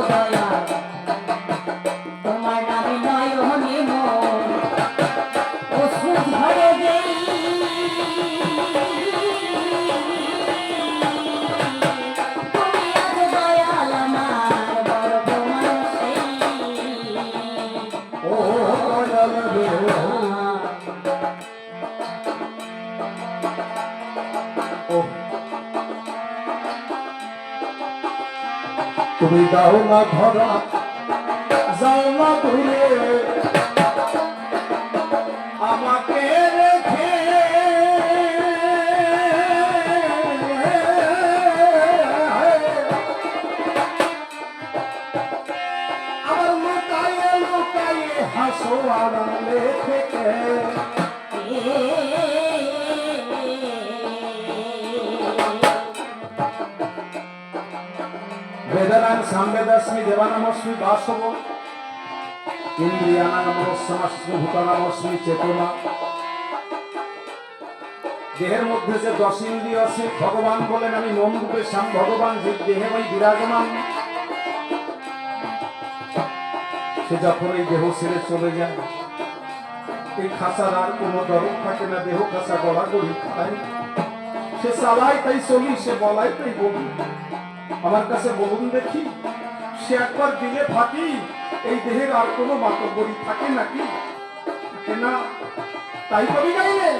দয়া তোমার নামে নয়নে মন অশ্রু ঝরে দেই তুমি আজ দয়াল আমার বড় প্রমাণ সেই ও দয়াল রে তুমি দাও না ধরা যাও না দূরে আমাকে রেখে আমার লুকায়ে লুকায়ে হাসো আড়ালে থেকে वेदनां संवेदस्मि देवानामस्मि वासव इंद्रियाणामस्मि भूतानामस्मि चेतना देहेर मध्य जे 10 इंद्रिय आछे भगवान बोलेन आमि मन रूपे श्याम भगवान जे देहे ओई विराजमान से যখন এই দেহ ছেড়ে চলে যায় এই খাঁচার আর কোনো দরদ থাকে না দেহ খাঁচা গড়াগড়ি খায় সে চালায় তাই চলি সে বলাই তাই বলি আমার কাছে বলুন দেখি সে একবার দিলে ফাঁকি এই দেহের আর কোনো মাতব্বরি থাকে নাকি না তাই কবি গাইলেন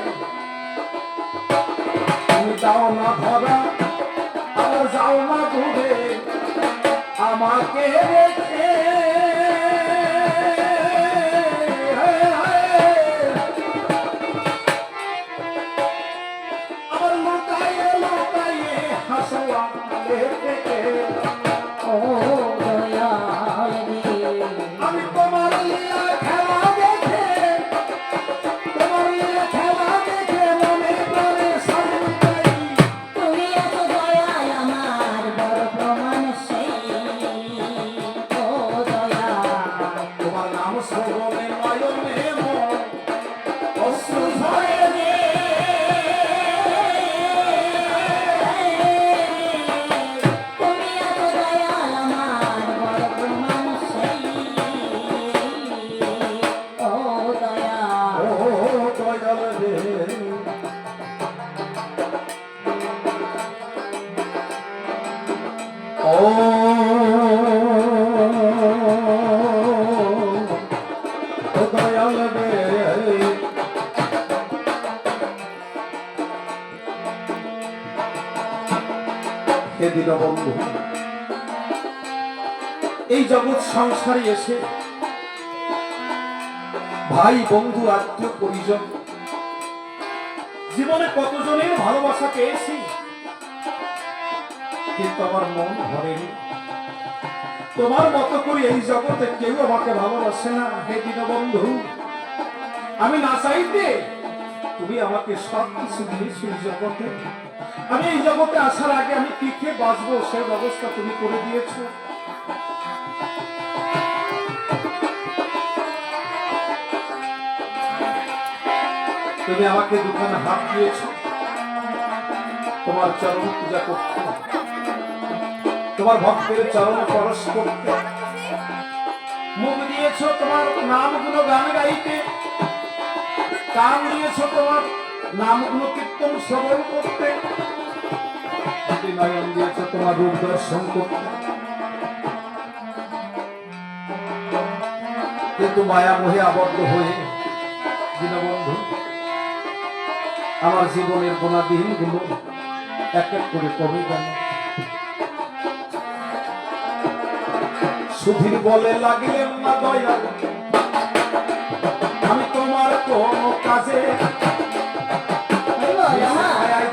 তুমি দাও না ধরা আর যাও না দূরে আমাকে রেখে আমার লুকায়ে লুকায়ে হাসোয়া থেকে ও দয়াল রে আমি তোমার লীলা খেলা দেখে তোমার লীলা খেলা দেখে মনে প্রাণে সাজু চাই তুমি এত দয়াল আমার বড় প্রমাণ সেই ও দয়াল তোমার নাম শ্রবণে নয়নে মন অশ্রু ঝরে রে তুমি এত দয়াল আমার বড় প্রমাণ সেই ও দয়াল ও দয়াল রে ও দয়াল রে হে দীনবন্ধু এই জগৎ সংসারে এসে ভাই বন্ধু আত্মীয় পরিজন জীবনে কতজনের ভালোবাসা পেয়েছি কিন্তু আমার মন ভরেনি তোমার মতো করে এই জগতে কেউ আমাকে ভালোবাসে না হে দীনবন্ধু আমি না চাইতে তুমি আমাকে সব কিছু দিয়েছো এই জগতে আমি এই জগতে আসার আগে আমি কি খেয়ে বাঁচবো সেই ব্যবস্থা তুমি করে দিয়েছো তুমি আমাকে দুখানা হাত দিয়েছো তোমার চরণ পূজা করতে তোমার ভক্তের চরণ পরশ করতে মুখ দিয়েছো তোমার নামগুলো গান গাইতে কান দিয়েছো তোমার নামগুলো কীর্তন শ্রবণ করতে নয়ন দিয়েছো তোমার রূপ দর্শন করতে কিন্তু মায়া মোহে আবদ্ধ হয়ে দীনবন্ধু আমার জীবনের গোনা দিনগুলো এক এক করে কমে গেল সুধীর বলে লাগলেন না দয়া আমি তোমার কোন কাজে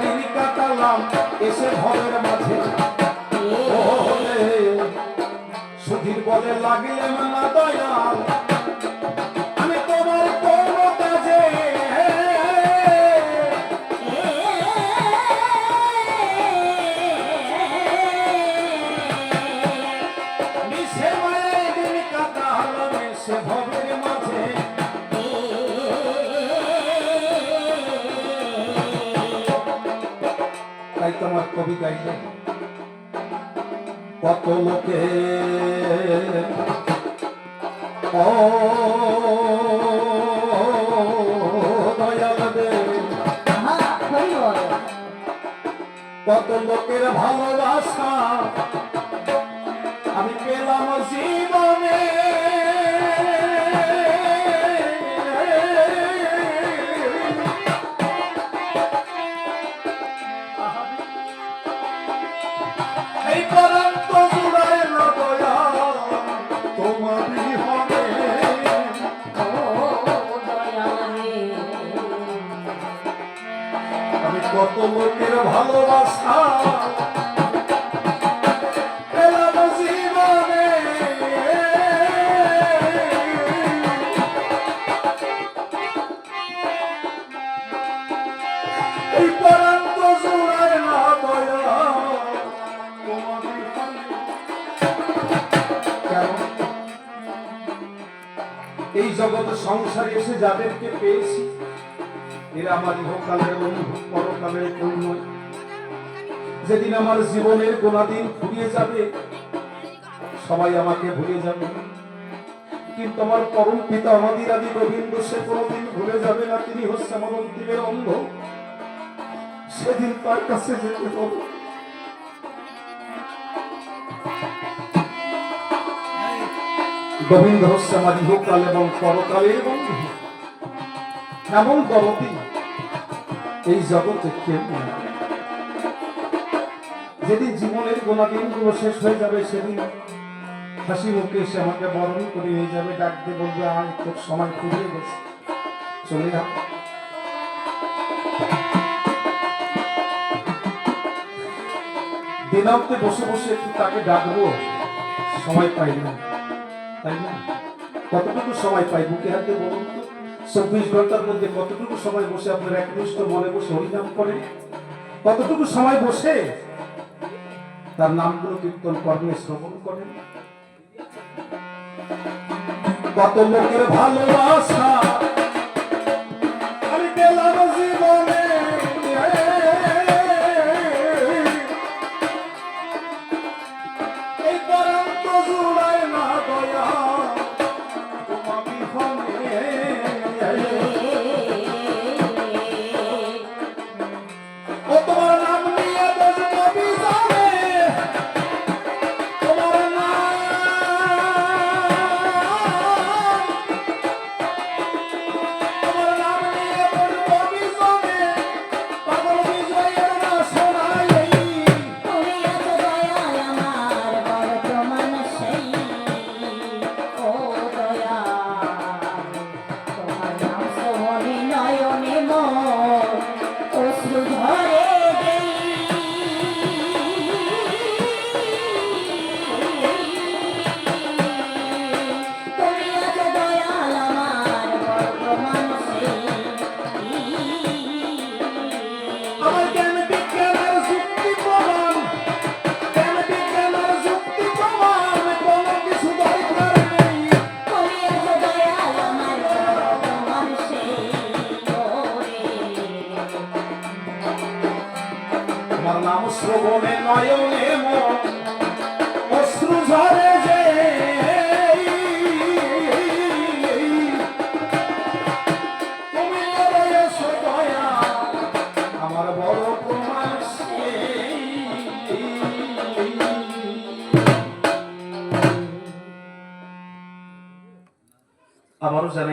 দিন কাটালাম এসে ঘরের মাঝে সুধীর বলে লাগলেন না দয়াল আমি তোমার কোন কাজে তাই তোমার কবি গাইলেন কত লোকে ও দয়াল দেব কত লোকের ভালোবাসা আমি পেলাম জীবনে এই পরন্ত জুড়ায় না দয়া তোমারই হবে আমি কত লোকের ভালোবাসা পেলাম জীবনে এই পরন্ত জুড়ায় না দয়া তোমারই হবে কেন এই জগতে সংসারে এসে যাদেরকে পেয়েছি এরা আমার ইহকালের বন্ধু পরকালের কেউ নয় যেদিন আমার জীবনের গোনাদিন ফুরিয়ে যাবে সবাই আমাকে ভুলে যাবে কিন্তু আমার পরম পিতা আমাদের আদি গোবিন্দ সে কোনোদিন ভুলে যাবে না তিনি হচ্ছে আমার অন্তিমের অন্ধ সেদিন তার কাছে যেতে হবে গোবিন্দ হচ্ছে আমার ইহকাল এবং পরকালের বন্ধু এমন দরদি এই জগতে কেউ নেই যেদিন জীবনের গোনাদিনগুলো শেষ হয়ে যাবে সেদিন হাসি মুখে এসে আমাকে বরণ করে নিয়ে যাবে ডাক দিয়ে বলবে আয় তোর সময় ফুরিয়ে গেছে চলে যা দিনান্তে বসে বসে একটু তাকে ডাকবো সময় পাই না তাই না কতটুকু সময় পাই বুকে হাতে বলুন তো 24 ঘন্টার মধ্যে কতটুকু সময় বসে আপনার একনিষ্ঠ মনে বসে হরিনাম করেন কতটুকু সময় বসে তার নামগুলো কীর্তন কর্মে শ্রবণ করেন কত লোকের ভালোবাসা আমি পেলাম জীবনে এই পরন্ত জুড়ায় না দয়া তোমারই হবে ও তোমার নাম নিয়ে বসবো বিজানে তোমার নাম নিয়ে বসবো বিজানে পাগল বিজয়ের না শোনাই তুমি এত দয়াল আমার বর্তমান সেই ও দয়া তোমার নাম শ্রবণে নয়নে মোর অশ্রু ঝরে তুমি এত দয়াল আমার বর্তমান সেই আমার জ্ঞান বিজ্ঞানের যুক্তি প্রমাণ জ্ঞান বিজ্ঞানের যুক্তি প্রমাণ কোনো কিছু দরকার নেই তুমি এত দয়াল আমার বর্তমান সেই ওরে তোমার নাম শ্রবণে নয়নে মন অশ্রু ঝরে যে তুমি রয়েছো দয়া আমার বড় প্রমাণ সেই। আবারও জানাই